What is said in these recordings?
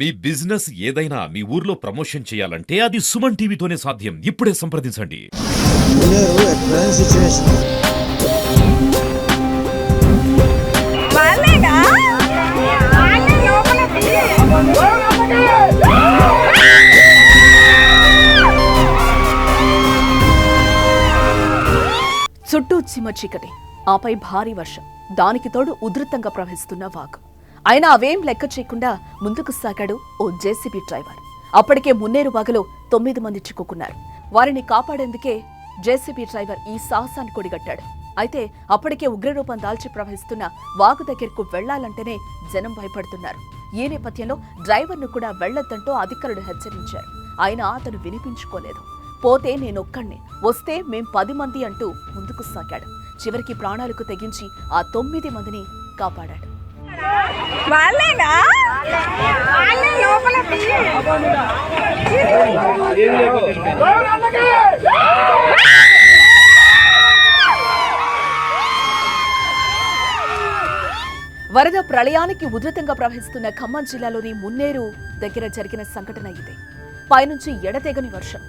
మీ business ఏదైనా మీ ఊర్లో promotion చేయాలంటే అది సుమన్ టీవీతోనే సాధ్యం. ఇప్పుడే సంప్రదించండి. చుట్టూ చిమ్మ చీకటి, ఆపై భారీ వర్షం, దానికి తోడు ఉధృతంగా ప్రవహిస్తున్న వాగు. అయినా అవేం లెక్క చేయకుండా ముందుకు సాగాడు ఓ జేసీబీ డ్రైవర్. అప్పటికే మున్నేరు వాగులో 9 మంది చిక్కుకున్నారు. వారిని కాపాడేందుకే జేసీబీ డ్రైవర్ ఈ సాహసాన్ని కొడిగట్టాడు. అయితే అప్పటికే ఉగ్రరూపం దాల్చి ప్రవహిస్తున్న వాగు దగ్గరకు వెళ్లాలంటేనే జనం భయపడుతున్నారు. ఈ నేపథ్యంలో డ్రైవర్ను కూడా వెళ్లొద్దంటూ అధికారులు హెచ్చరించారు. అయినా అతను వినిపించుకోలేదు. పోతే నేనొక్కడిని, వస్తే మేం 10 మంది అంటూ ముందుకు సాగాడు. చివరికి ప్రాణాలకు తెగించి ఆ 9 మందిని కాపాడాడు. వరద ప్రళయానికి ఉధృతంగా ప్రవహిస్తున్న ఖమ్మం జిల్లాలోని మున్నేరు దగ్గర జరిగిన సంఘటన ఇదే. పైనుంచి ఎడతెగని వర్షం,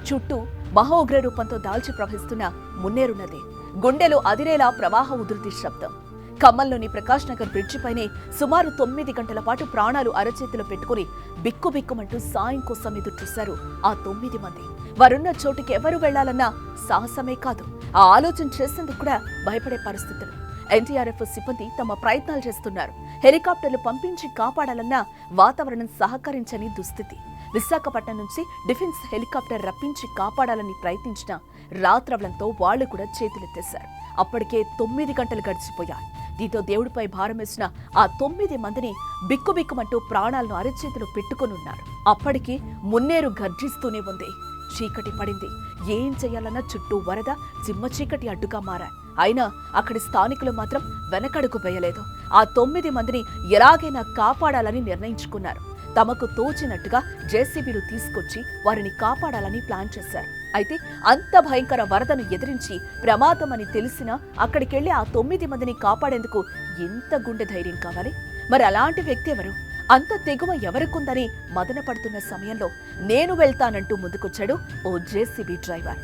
చుట్టూ మహా ఉగ్ర రూపంతో దాల్చి ప్రవహిస్తున్న మున్నేరు నది, గుండెలు అదిరేలా ప్రవాహ ఉధృతి శబ్దం. ఖమ్మంలోని ప్రకాష్ నగర్ బ్రిడ్జిపైనే సుమారు 9 గంటల పాటు ప్రాణాలు అరచేతిలో పెట్టుకుని బిక్కుబిక్కుమంటూ సాయం కోసం ఎదురు చూశారు ఆ 9 మంది. వారున్న చోటుకి ఎవరు వెళ్లాలన్నా సాహసమే కాదు, ఆ ఆలోచన చేసేందుకు కూడా భయపడే పరిస్థితులు. ఎన్టీఆర్ఎఫ్ సిబ్బంది తమ ప్రయత్నాలు చేస్తున్నారు. హెలికాప్టర్లు పంపించి కాపాడాలన్నా వాతావరణం సహకరించని దుస్థితి. విశాఖపట్నం నుంచి డిఫెన్స్ హెలికాప్టర్ రప్పించి కాపాడాలని ప్రయత్నించిన రాత్రవలంతో వాళ్లు కూడా చేతులెత్తేశారు. అప్పటికే 9 గంటలు గడిచిపోయాయి. దీంతో దేవుడిపై భారమేసిన ఆ 9 మందిని బిక్కుబిక్కుమంటూ ప్రాణాలను అరచేతిలో పెట్టుకునున్నారు. అప్పటికి మున్నేరు గర్జిస్తూనే ఉంది. చీకటి పడింది. ఏం చేయాలన్నా చుట్టూ వరద, చిమ్మ చీకటి అడ్డుగా మారాయి. అయినా అక్కడి స్థానికులు మాత్రం వెనకడుగు వేయలేదు. ఆ 9 మందిని ఎలాగైనా కాపాడాలని నిర్ణయించుకున్నారు. తమకు తోచినట్టుగా జేసీబీలు తీసుకొచ్చి వారిని కాపాడాలని ప్లాన్ చేశారు. అయితే అంత భయంకర వరదను ఎదిరించి ప్రమాదమని తెలిసినా అక్కడికెళ్లి ఆ 9 మందిని కాపాడేందుకు ఎంత గుండె ధైర్యం కావాలి? మరి అలాంటి వ్యక్తి ఎవరు? అంత తెగువ ఎవరికుందని మదన పడుతున్న సమయంలో నేను వెళ్తానంటూ ముందుకొచ్చాడు ఓ జేసీబీ డ్రైవర్.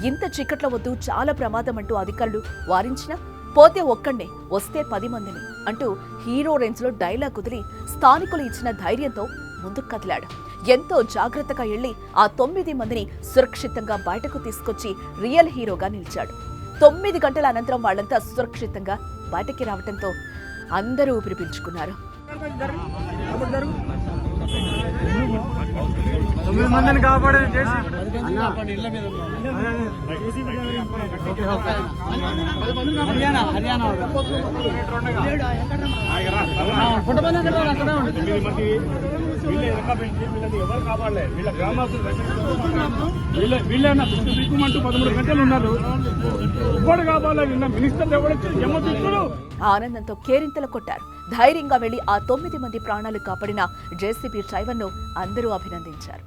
ఇంత చిక్కట్ల వద్దు, చాలా ప్రమాదం అంటూ అధికారులు వారించినా పోతే ఒక్కడే, వస్తే 10 మందిని అంటూ హీరో రేంజ్ లో డైలాగ్ కుదిరి స్థానికులు ఇచ్చిన ధైర్యంతో ముందుకు కదిలాడు. ఎంతో జాగ్రత్తగా వెళ్లి ఆ 9 మందిని సురక్షితంగా బయటకు తీసుకొచ్చి రియల్ హీరోగా నిలిచాడు. 9 గంటల అనంతరం వాళ్లంతా సురక్షితంగా బయటకి రావడంతో అందరూ ఊపిరి పీల్చుకున్నారు. 9 మందిని కాపాడేది ఎవరు కాపాడలేదు. వీళ్ళ గ్రామాలు వీళ్ళైనా దిక్కుమంటూ 13 గంటలు ఉన్నారు. ఇప్పుడు కాపాడలేదు. నిన్న మినిస్టర్ ఎవరొచ్చి జమ్మ తీసుకురు. ఆనందంతో కేరింతలు కొట్టారు. ధైర్యంగా వెళ్లి ఆ 9 మంది ప్రాణాలు కాపాడిన జేసీబీ డ్రైవర్ను అందరూ అభినందించారు.